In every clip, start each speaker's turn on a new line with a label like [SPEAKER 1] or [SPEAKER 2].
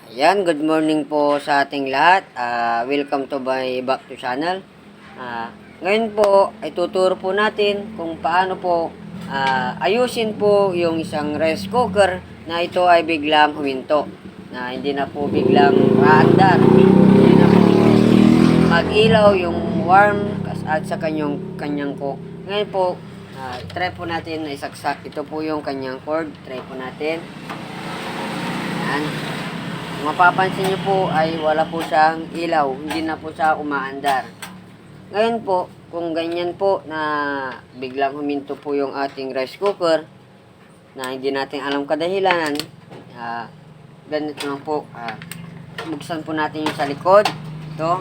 [SPEAKER 1] Ayan, good morning po sa ating lahat. Welcome to my back to channel. Ngayon po ay tuturo po natin kung paano po ayusin po yung isang rice cooker na ito ay biglang huminto. Na hindi na po biglang maandar. Hindi na po mag-ilaw yung warm at sa kanyang cook. Ngayon po, try po natin na isaksak. Ito po yung kanyang cord. Try po natin. Ayan. Kung mapapansin nyo po ay wala po siyang ilaw, hindi na po siya umaandar. Ngayon po, kung ganyan po na biglang huminto po yung ating rice cooker, na hindi natin alam kadahilanan, ganito lang po, buksan po natin yung sa likod, ito,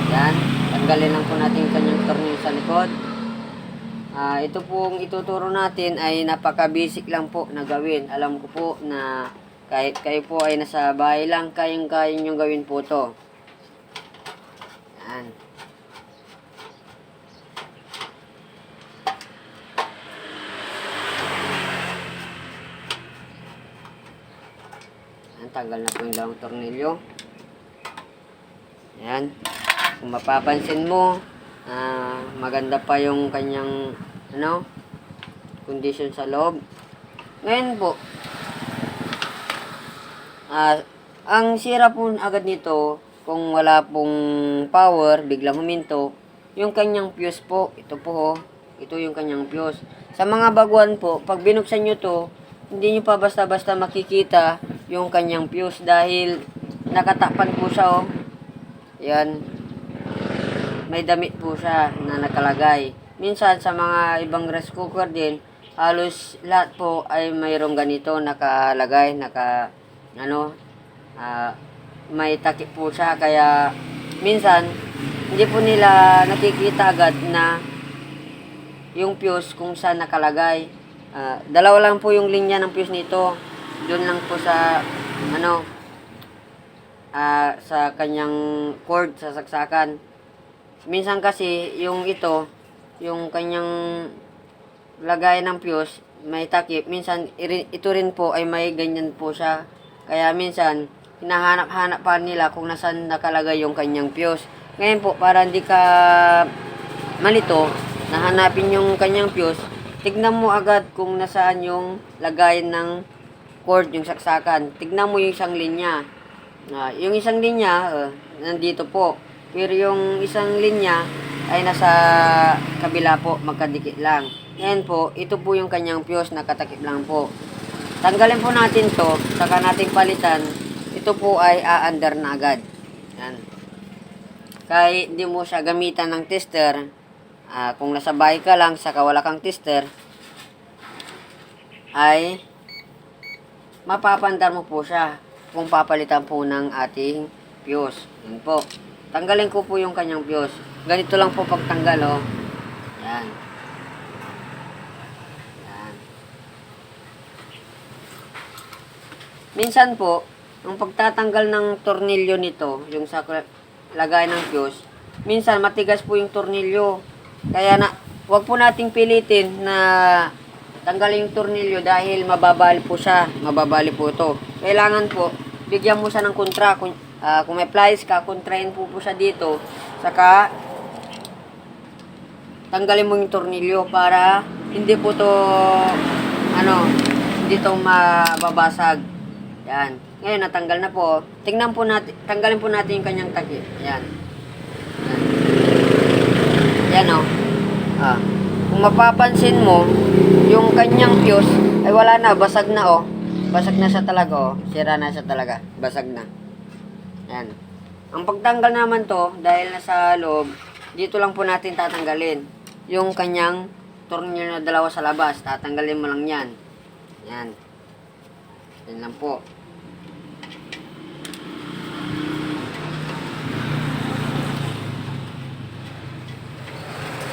[SPEAKER 1] yan, tanggalin lang po natin yung kanyang tornilyo sa likod. Ito pong ituturo natin ay napaka-basic lang po na gawin. Alam ko po na kahit kayo po ay nasa bahay lang, kayang-kaya nyo gawin po to. Yan. Yan, tanggal na po yung dalawang tornilyo. Yan. Kung mapapansin mo, maganda pa yung kanyang condition sa loob. Ngayon po, ang sira po agad nito, kung wala pong power, biglang huminto, yung kanyang fuse po, ito po ito yung kanyang fuse. Sa mga baguhan po, pag binuksan nyo to, hindi nyo pa basta-basta makikita yung kanyang fuse dahil nakatapan po siya Yan. May damit po siya na nakalagay. Minsan sa mga ibang rice cooker din, halos lahat po ay mayroong ganito nakalagay, may takip po siya, kaya minsan hindi po nila nakikita agad na yung fuse kung saan nakalagay. Dalawa lang po yung linya ng fuse nito, doon lang po sa sa kanyang cord sa saksakan. Minsan kasi yung yung kanyang lagay ng fuse may takip, minsan ito rin po ay may ganyan po siya, kaya minsan hinahanap-hanap pa nila kung nasaan nakalagay yung kanyang fuse. Ngayon po, para hindi ka malito na hanapin yung kanyang fuse, tignan mo agad kung nasaan yung lagay ng cord, yung saksakan. Tignan mo yung isang linya. Yung isang linya, nandito po. Pero yung isang linya ay nasa kabila po, magkadikit lang. Ngayon po, ito po yung kanyang fuse, nakatakip lang po. Tanggalin po natin to, saka natin palitan. Ito po ay aandar na agad. Yan. Kahit hindi mo siya gamitan ng tester, kung nasa bahay ka lang, saka wala kang tester, ay mapapandar mo po siya kung papalitan po ng ating fuse. Yan po. Tanggalin ko po yung kanyang fuse. Ganito lang po pagtanggal, Yan. Yan. Minsan po, ang pagtatanggal ng tornilyo nito, yung sa lagay ng fuse, minsan matigas po yung tornilyo. Kaya wag po nating pilitin na tanggalin yung tornilyo dahil mababali po siya. Mababali po ito. Kailangan po, bigyan mo siya ng kontra. Kung may pliers ka, kontrahin po siya dito. Saka, tanggalin mo yung tornilyo para hindi po to hindi to mababasag. Yan. Ngayon, natanggal na po. Tingnan po natin, tanggalin po natin yung kanyang takip. Yan. Yan. Yan kung mapapansin mo, yung kanyang fuse ay wala na, basag na Basag na siya talaga Sira na siya talaga. Basag na. Yan. Ang pagtanggal naman to, dahil nasa loob, dito lang po natin tatanggalin. Yung kanyang tornilyo na dalawa sa labas, tatanggalin mo lang yan. Yan. Yan lang po.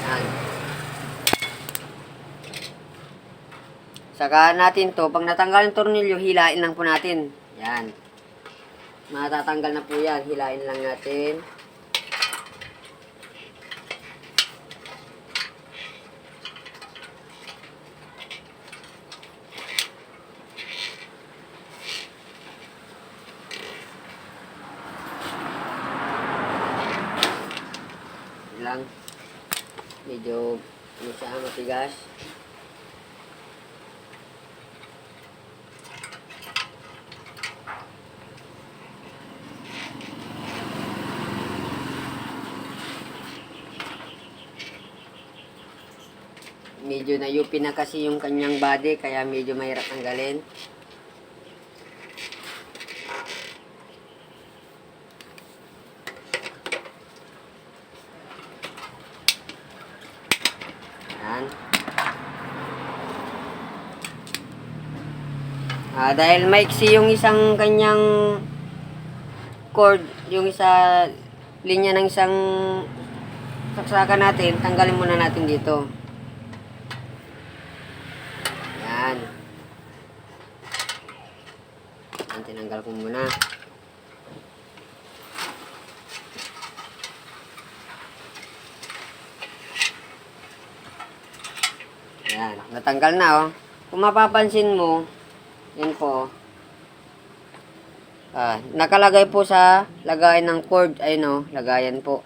[SPEAKER 1] Yan. Saka natin to, pag natanggal yung tornilyo, hilain lang po natin. Yan. Matatanggal na po yan. Hilain lang natin. lang. Medyo ano siya, matigas. Medyo nayupi na kasi yung kanyang body, kaya medyo mahirap tanggalin. Yan. Dahil maiksi yung isang kanyang cord, yung isa linya ng isang saksakan natin, tanggalin muna natin dito. Yan. Yan, tinanggal ko muna. Yan, natanggal na oh. Kung mapapansin mo, yan po. Nakalagay po sa lagayan ng cord, ayun oh, lagayan po.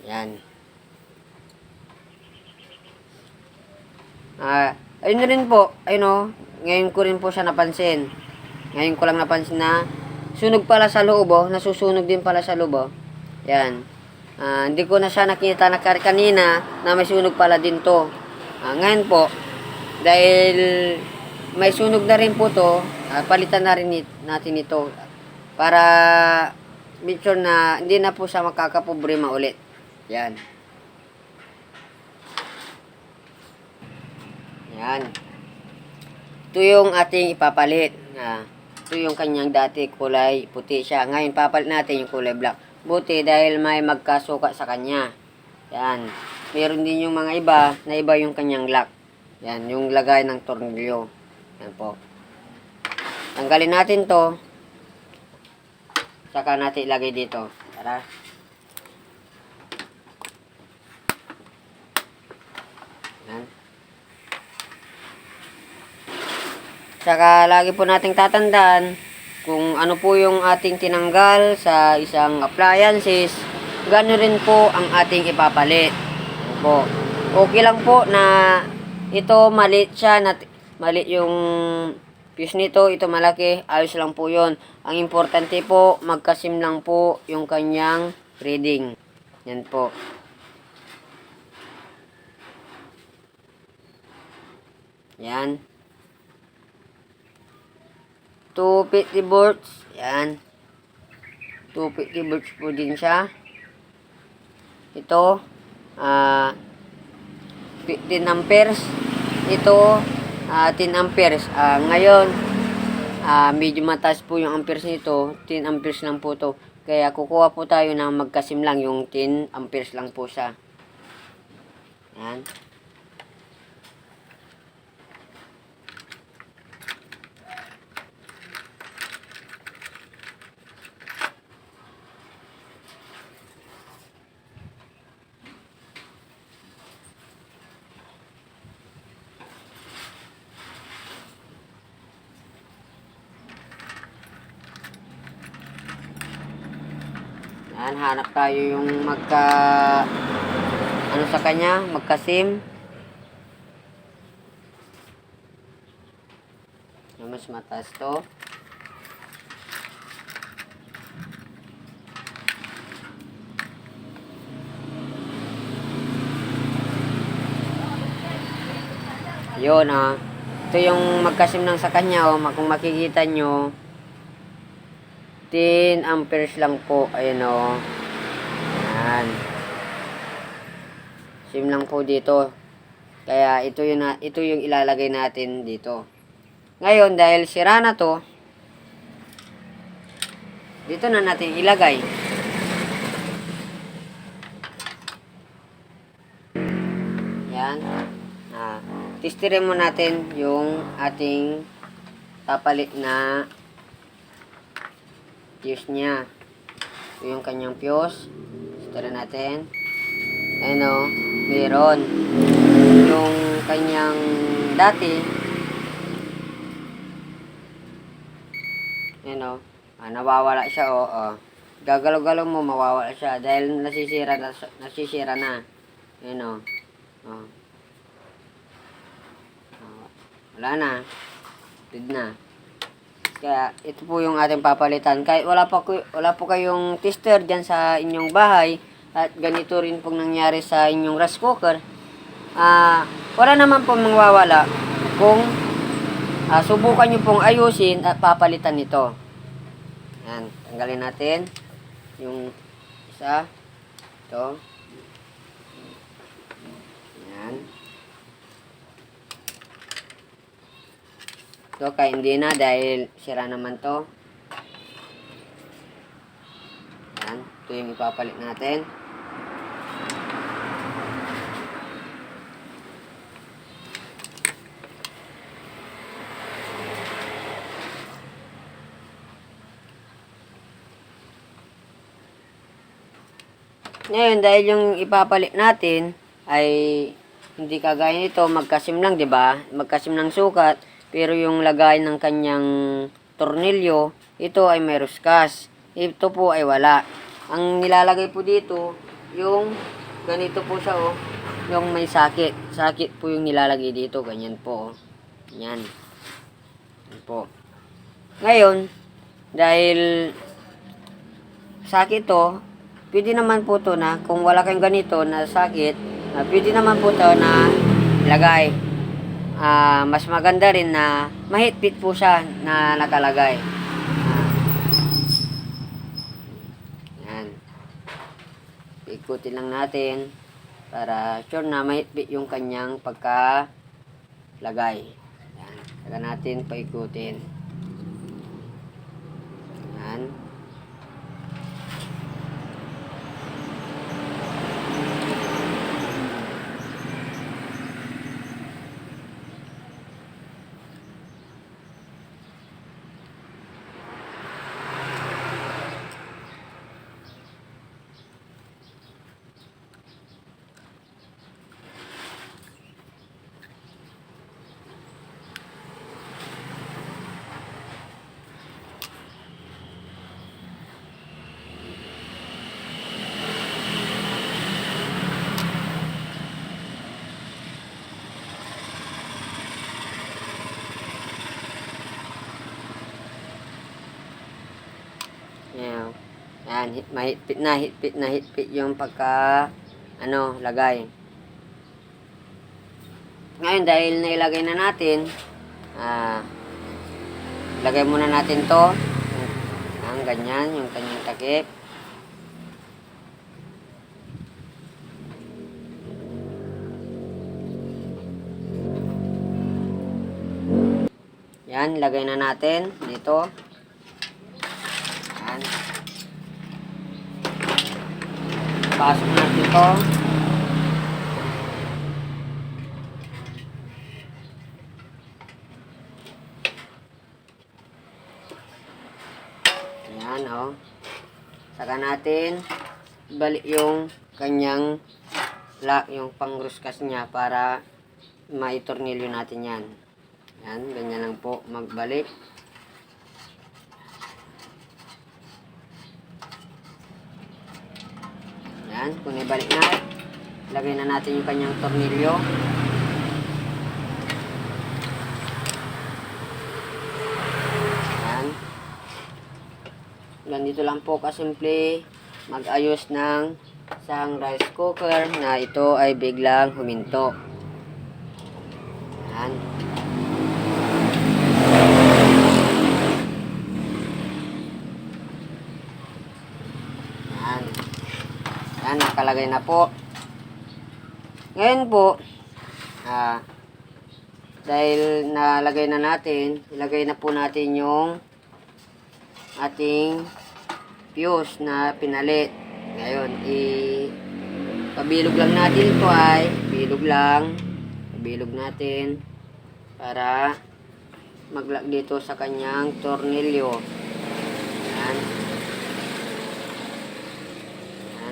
[SPEAKER 1] Yan. Ayun rin po, ayun oh, ngayon ko rin po siya napansin. Ngayon ko lang napansin na sunog pala sa loob oh, nasusunog din pala sa loob oh. Yan. Hindi ko na siya nakita na kanina na may sunog pala din to. Ngayon po, dahil may sunog na rin po to, palitan na rin natin ito para make sure na hindi na po siya makakaproblema ulit. Yan. Yan. Ito yung ating ipapalit. Ito yung kanyang dati kulay puti siya. Ngayon papalit natin yung kulay black. Buti dahil may magkasuka sa kanya. Yan. Meron din yung mga iba na iba yung kanyang lock. Yan. Yung lagay ng tornilyo. Yan po. Tanggalin natin to. Saka natin ilagay dito. Tara. Yan. Saka lagi po nating tatandaan kung ano po yung ating tinanggal sa isang appliances, gano'n rin po ang ating ipapalit. Po. Okay lang po na ito maliit siya, maliit yung fuse nito, ito malaki, ayos lang po yon. Ang importante po, magkasim lang po yung kanyang reading. Yan po. Yan. 250 volts. Yan. 250 volts po din siya. Ito, 15 amperes. Ito, 10 amperes. Ngayon, medyo mataas po yung amperes nito. 10 amperes lang po to. Kaya kukuha po tayo ng magkasim lang. Yung 10 amperes lang po siya. Yan. Yan, hanap tayo yung ano sa kanya, magkasim. Mas mataas to. Yun ito yung magkasim lang sa kanya kung makikita nyo. 10 amperes lang po. Ayun Yan. Sim lang po dito. Kaya ito yung ilalagay natin dito. Ngayon, dahil sira na to, dito na natin ilagay. Yan. Testirin mo natin yung ating papalit na fuse niya. Ito yung kanyang fuse. Tara natin. Ayun meron. Yung kanyang dati. Ayun nawawala siya gagalaw-galaw mo, mawawala siya dahil nasisira na. Ayan o. Oh. Oh. Wala na. Dead na. Kaya ito po yung ating papalitan. Kahit wala po kayong tester dyan sa inyong bahay at ganito rin pong nangyari sa inyong rice cooker, wala naman pong mawawala kung subukan nyo pong ayusin at papalitan nito. Yan, tanggalin natin yung isa. Ito. Yan. Ito, kaya hindi na dahil sira naman to. Yan, ito yung ipapalit natin. Ngayon, dahil yung ipapalit natin ay hindi kagaya nito, magkasim lang, 'di ba? Magkasim ng sukat, pero yung lagay ng kanyang tornilyo, ito ay may ruskas. Ito po ay wala. Ang nilalagay po dito, yung ganito po siya, oh, yung may sakit. Sakit po yung nilalagay dito, ganyan po, oh. Yan. Yan po. Ngayon, dahil sakit to, pwede naman po to na, kung wala kayong ganito na sakit, pwede naman po to na lagay. Mas maganda rin na mahigpit po siya na nakalagay. Yan. Ikutin lang natin para sure na mahigpit yung kanyang pagkalagay. Yan. Saka natin paikutin. Yan. Yan. Yan, higpit yung lagay. Ngayon, dahil nailagay na natin, lagay muna natin to. Ang ganyan, yung kanyang takip. Yan, lagay na natin dito. Yan. Pasok natin ito. Yan, oh. Saka natin balik yung kanyang lock, yung pangruskas niya para maitornilyo natin yan. Yan, ganyan lang po magbalik. Yan, kung ibalik na, lagay na natin yung kanyang tornilyo. Yan. Ganito lang po kasimple mag-ayos ng isang rice cooker na ito ay biglang huminto. Yan. Yan. Yan, nakalagay na po. Ngayon po, dahil nalagay na natin, ilagay na po natin yung ating fuse na pinalit. Ngayon, pabilog lang natin ito ay, pabilog natin para mag-lock dito sa kanyang tornilyo. Yan.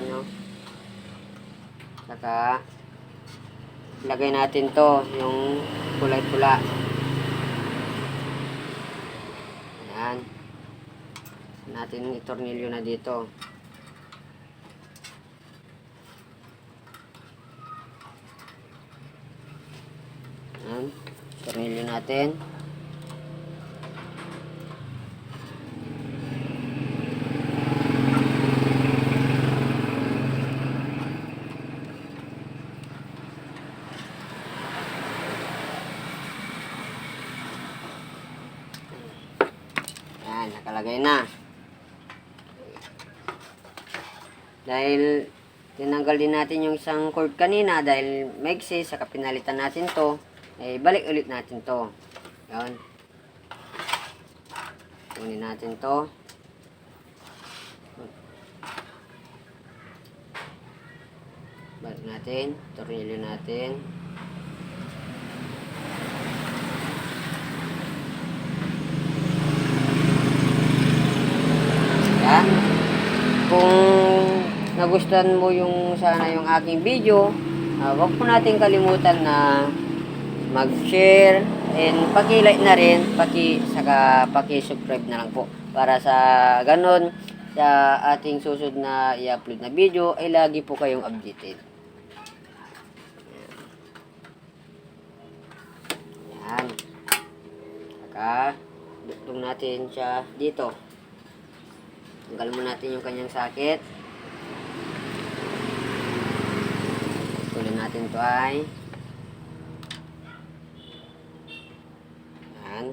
[SPEAKER 1] Ano? Saka, lagay natin to, yung kulay pula. Yan. natin itornilyo na dito. Yan, tornilyo natin. Yan, nakalagay na. Dahil tinanggal din natin yung isang cord kanina dahil maigsi, saka pinalitan natin to, balik ulit natin to. Yan. Kunin natin to. Balik natin, tornilyo natin. Yan. Kung nagustuhan mo yung yung aking video, wag po natin kalimutan na mag-share and paki-like na rin, saka paki-subscribe na lang po para sa ganon sa ating susunod na i-upload na video ay lagi po kayong updated. Yan. Saka duktong natin siya dito. Tanggal mo natin yung kanyang sakit. Tuloy natin ito ay. Yan.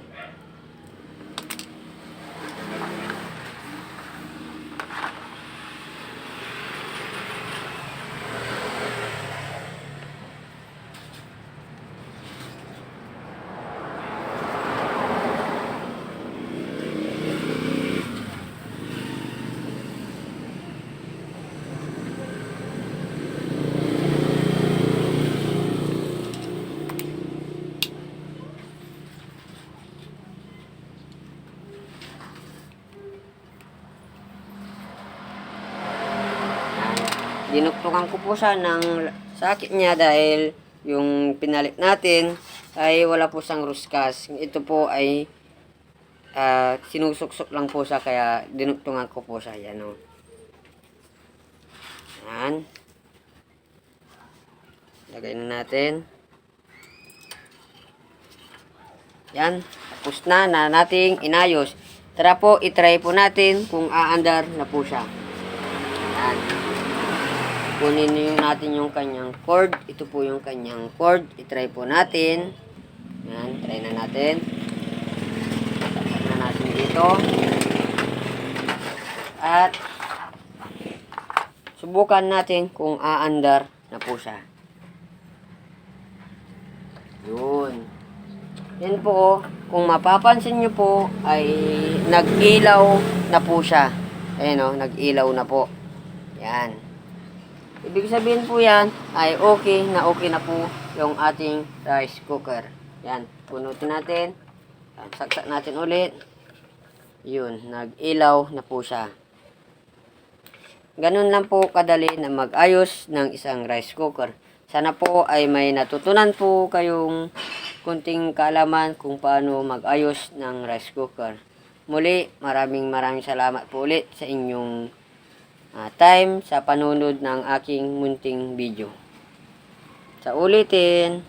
[SPEAKER 1] Dinuktungan ko po siya ng sakit niya dahil yung pinalit natin ay wala po siyang ruskas. Ito po ay sinusuksok lang po siya kaya dinuktungan ko po siya. Yan o. Yan. Lagay na natin. Yan. Tapos na nating inayos. Tara po, itry po natin kung aandar na po siya. Yan. Kunin natin yung kanyang cord. Ito po yung kanyang cord. I-try po natin. Yan, try na natin. Tapak na natin dito. At subukan natin kung aandar na po siya. Yun. Yan po, kung mapapansin nyo po ay nag-ilaw na po siya. Ayan o, nag-ilaw na po. Yan. Ibig sabihin po yan ay okay na po yung ating rice cooker. Yan, punutin natin. Saksak natin ulit. Yun, nag-ilaw na po siya. Ganun lang po kadali na mag-ayos ng isang rice cooker. Sana po ay may natutunan po kayong kunting kaalaman kung paano mag-ayos ng rice cooker. Muli, maraming salamat po ulit sa inyong time sa panunod ng aking munting video. Sa ulitin.